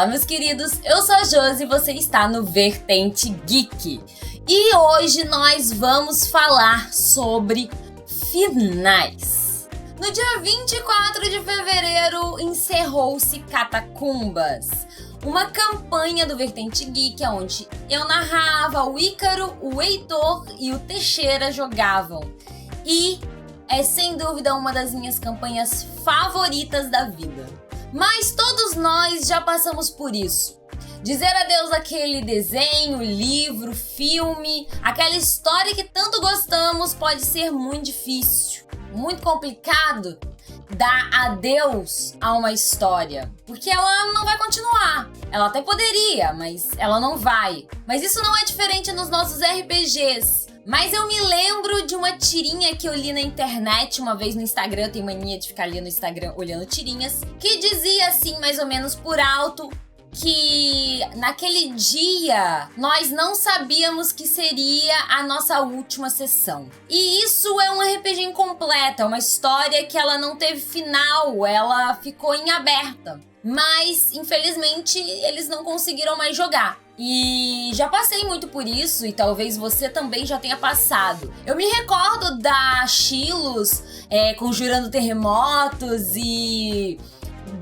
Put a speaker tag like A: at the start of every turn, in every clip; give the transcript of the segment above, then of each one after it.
A: Olá, meus queridos, eu sou a Josi e você está no Vertente Geek. E hoje nós vamos falar sobre finais. No dia 24 de fevereiro encerrou-se Catacumbas, uma campanha do Vertente Geek onde eu narrava, o Ícaro, o Heitor e o Teixeira jogavam. E é sem dúvida uma das minhas campanhas favoritas da vida. Mas todos nós já passamos por isso. Dizer adeus àquele desenho, livro, filme, aquela história que tanto gostamos pode ser muito difícil, muito complicado dar adeus a uma história, porque ela não vai continuar. Ela até poderia, mas ela não vai. Mas isso não é diferente nos nossos RPGs. Mas eu me lembro de uma tirinha que eu li na internet uma vez no Instagram, eu tenho mania de ficar ali no Instagram olhando tirinhas, que dizia assim, mais ou menos por alto, que naquele dia nós não sabíamos que seria a nossa última sessão. E isso é um RPG incompleto, é uma história que ela não teve final, ela ficou em aberta. Mas, infelizmente, eles não conseguiram mais jogar. E já passei muito por isso, e talvez você também já tenha passado. Eu me recordo da Chilos conjurando terremotos e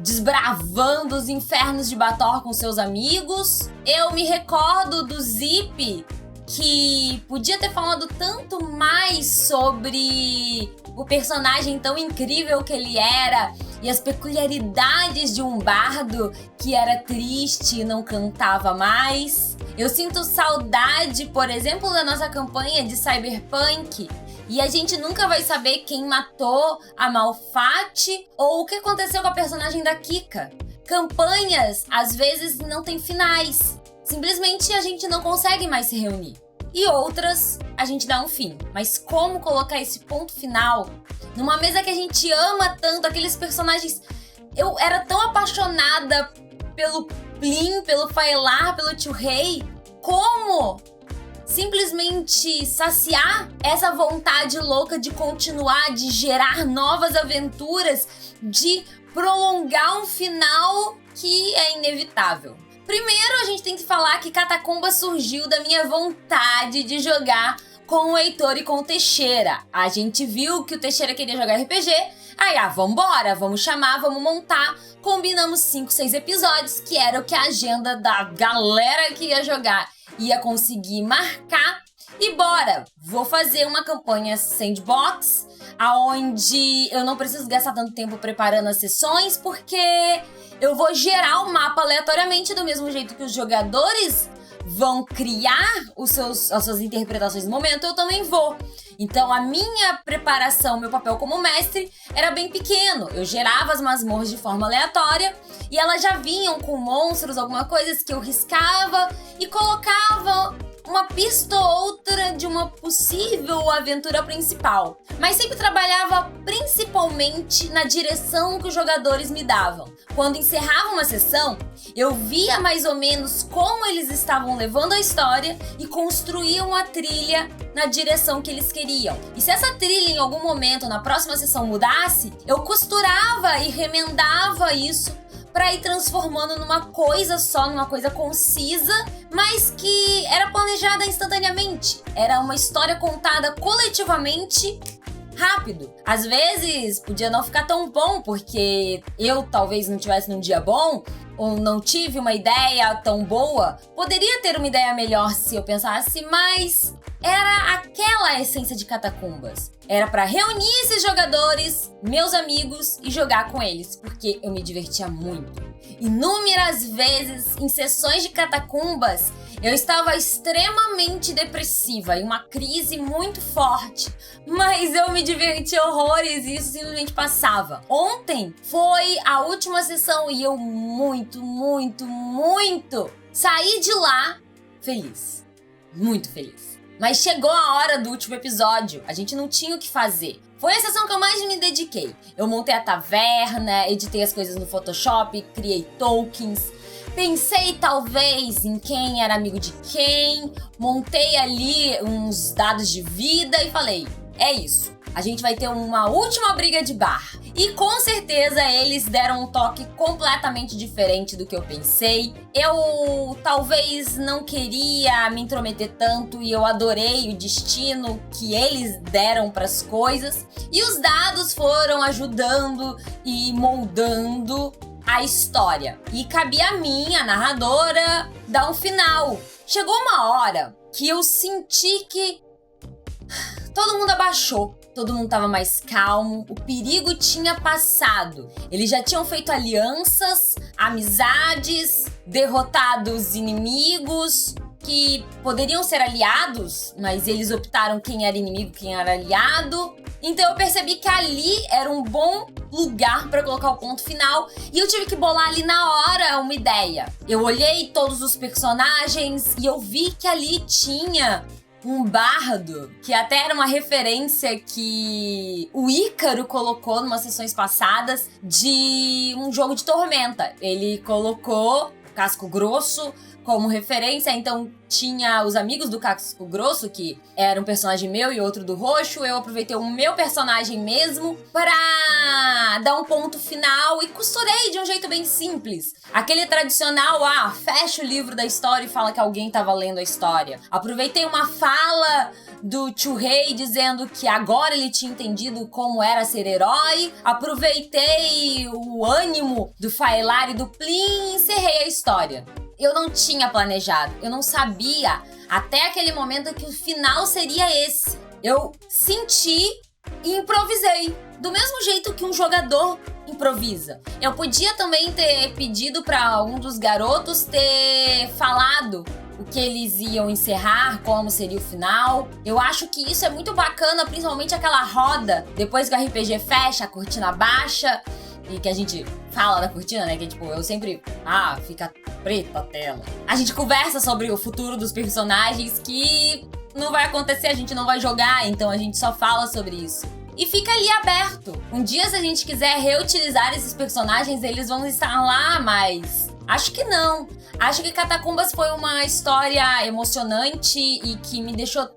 A: desbravando os infernos de Bator com seus amigos. Eu me recordo do Zip, que podia ter falado tanto mais sobre o personagem tão incrível que ele era e as peculiaridades de um bardo que era triste e não cantava mais. Eu sinto saudade, por exemplo, da nossa campanha de Cyberpunk, e a gente nunca vai saber quem matou a Malfatti ou o que aconteceu com a personagem da Kika. Campanhas, às vezes, não têm finais. Simplesmente a gente não consegue mais se reunir. E outras, a gente dá um fim. Mas como colocar esse ponto final numa mesa que a gente ama tanto, aqueles personagens... Eu era tão apaixonada pelo Plin, pelo Faelar, pelo Tio Rei. Como simplesmente saciar essa vontade louca de continuar, de gerar novas aventuras, de prolongar um final que é inevitável? Primeiro, a gente tem que falar que Catacumbas surgiu da minha vontade de jogar com o Heitor e com o Teixeira. A gente viu que o Teixeira queria jogar RPG, aí vambora, vamos chamar, vamos montar. Combinamos 5, 6 episódios, que era o que a agenda da galera que ia jogar ia conseguir marcar. E bora, vou fazer uma campanha sandbox, aonde eu não preciso gastar tanto tempo preparando as sessões, porque eu vou gerar o mapa aleatoriamente do mesmo jeito que os jogadores vão criar as suas interpretações no momento, eu também vou. Então a minha preparação, meu papel como mestre era bem pequeno. Eu gerava as masmorras de forma aleatória e elas já vinham com monstros, alguma coisa que eu riscava e colocava uma pista ou outra de uma possível aventura principal. Mas sempre trabalhava principalmente na direção que os jogadores me davam. Quando encerrava uma sessão, eu via mais ou menos como eles estavam levando a história e construíam a trilha na direção que eles queriam. E se essa trilha em algum momento na próxima sessão mudasse, eu costurava e remendava isso para ir transformando numa coisa só, numa coisa concisa, mas que era planejada instantaneamente. Era uma história contada coletivamente rápido. Às vezes podia não ficar tão bom, porque eu talvez não tivesse num dia bom, ou não tive uma ideia tão boa. Poderia ter uma ideia melhor se eu pensasse, mas era aquela a essência de Catacumbas. Era pra reunir esses jogadores, meus amigos, e jogar com eles, porque eu me divertia muito. Inúmeras vezes, em sessões de Catacumbas, eu estava extremamente depressiva, em uma crise muito forte, mas eu me divertia horrores e isso simplesmente passava. Ontem foi a última sessão e eu muito saí de lá feliz, muito feliz. Mas chegou a hora do último episódio, a gente não tinha o que fazer. Foi a sessão que eu mais me dediquei. Eu montei a taverna, editei as coisas no Photoshop, criei tokens, pensei talvez em quem era amigo de quem, montei ali uns dados de vida e falei, é isso. a gente vai ter uma última briga de bar. E com certeza eles deram um toque completamente diferente do que eu pensei. Eu talvez não queria me intrometer tanto e eu adorei o destino que eles deram para as coisas. E os dados foram ajudando e moldando a história. E cabia a mim, a narradora, dar um final. Chegou uma hora que eu senti que todo mundo abaixou. Todo mundo tava mais calmo, o perigo tinha passado. Eles já tinham feito alianças, amizades, derrotado os inimigos que poderiam ser aliados, mas eles optaram quem era inimigo, quem era aliado. Então eu percebi que ali era um bom lugar para colocar o ponto final e eu tive que bolar ali na hora uma ideia. Eu olhei todos os personagens e eu vi que ali tinha um bardo, que até era uma referência que o Ícaro colocou numas sessões passadas de um jogo de Tormenta. Ele colocou Casco Grosso como referência, então tinha os amigos do Casco Grosso, que era um personagem meu e outro do Roxo. Eu aproveitei o meu personagem mesmo para dar um ponto final e costurei de um jeito bem simples. Aquele tradicional, fecha o livro da história e fala que alguém tava lendo a história. Aproveitei uma fala do Churrei dizendo que agora ele tinha entendido como era ser herói. Aproveitei o ânimo do Faelar e do Plin e encerrei a história. Eu não tinha planejado, eu não sabia até aquele momento que o final seria esse. Eu senti e improvisei, do mesmo jeito que um jogador improvisa. Eu podia também ter pedido para um dos garotos ter falado o que eles iam encerrar, como seria o final. Eu acho que isso é muito bacana, principalmente aquela roda, depois que o RPG fecha, a cortina baixa, e que a gente fala da cortina, né? Que tipo, eu sempre... fica preta a tela. A gente conversa sobre o futuro dos personagens que não vai acontecer, a gente não vai jogar, então a gente só fala sobre isso. E fica ali aberto. Um dia, se a gente quiser reutilizar esses personagens, eles vão estar lá, mas... acho que não. Acho que Catacumbas foi uma história emocionante e que me deixou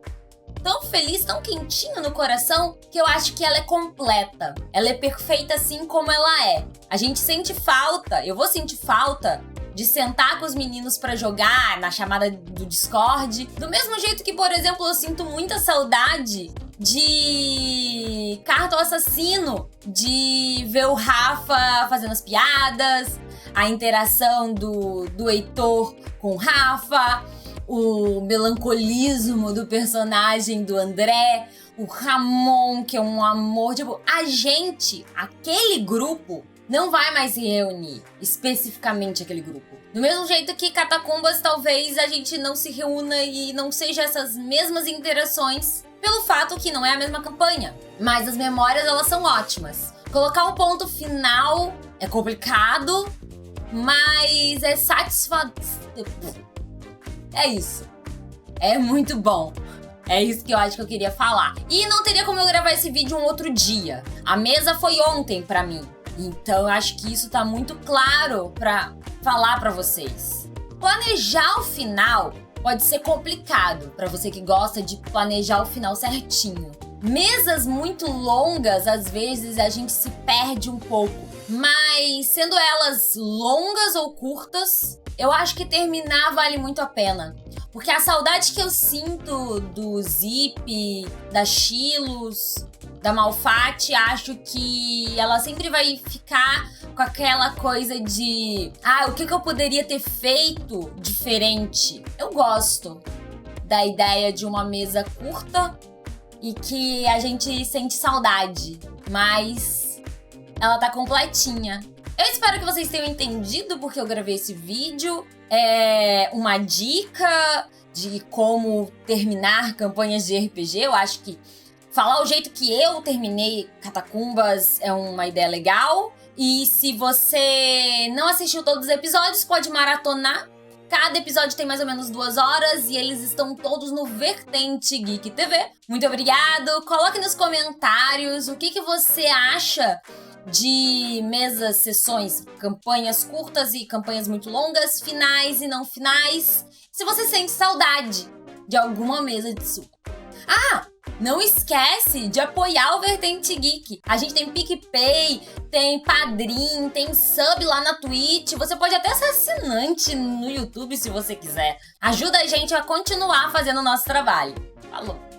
A: tão feliz, tão quentinho no coração, que eu acho que ela é completa. Ela é perfeita assim como ela é. A gente sente falta, eu vou sentir falta de sentar com os meninos pra jogar na chamada do Discord. Do mesmo jeito que, por exemplo, eu sinto muita saudade de Carta ao Assassino, de ver o Rafa fazendo as piadas, a interação do Heitor com o Rafa, o melancolismo do personagem do André, o Ramon, que é um amor. Tipo, aquele grupo, não vai mais se reunir, especificamente aquele grupo. Do mesmo jeito que Catacumbas, talvez a gente não se reúna e não seja essas mesmas interações, pelo fato que não é a mesma campanha. Mas as memórias, elas são ótimas. Colocar um ponto final é complicado, mas é satisfatório. É isso. É muito bom. É isso que eu acho que eu queria falar. E não teria como eu gravar esse vídeo um outro dia. A mesa foi ontem pra mim. Então eu acho que isso tá muito claro pra falar pra vocês. Planejar o final pode ser complicado pra você que gosta de planejar o final certinho. Mesas muito longas, às vezes a gente se perde um pouco. Mas sendo elas longas ou curtas, eu acho que terminar vale muito a pena. Porque a saudade que eu sinto do Zip, da Chilos, da Malfatti, acho que ela sempre vai ficar com aquela coisa de... o que eu poderia ter feito diferente? Eu gosto da ideia de uma mesa curta e que a gente sente saudade, mas ela tá completinha. Eu espero que vocês tenham entendido porque eu gravei esse vídeo. É uma dica de como terminar campanhas de RPG. Eu acho que falar o jeito que eu terminei Catacumbas é uma ideia legal. E se você não assistiu todos os episódios, pode maratonar. Cada episódio tem mais ou menos 2 horas e eles estão todos no Vertente Geek TV. Muito obrigado. Coloque nos comentários o que você acha de mesas, sessões, campanhas curtas e campanhas muito longas, finais e não finais. Se você sente saudade de alguma mesa de sua. Não esquece de apoiar o Vertente Geek. A gente tem PicPay, tem Padrim, tem sub lá na Twitch. Você pode até ser assinante no YouTube se você quiser. Ajuda a gente a continuar fazendo o nosso trabalho. Falou!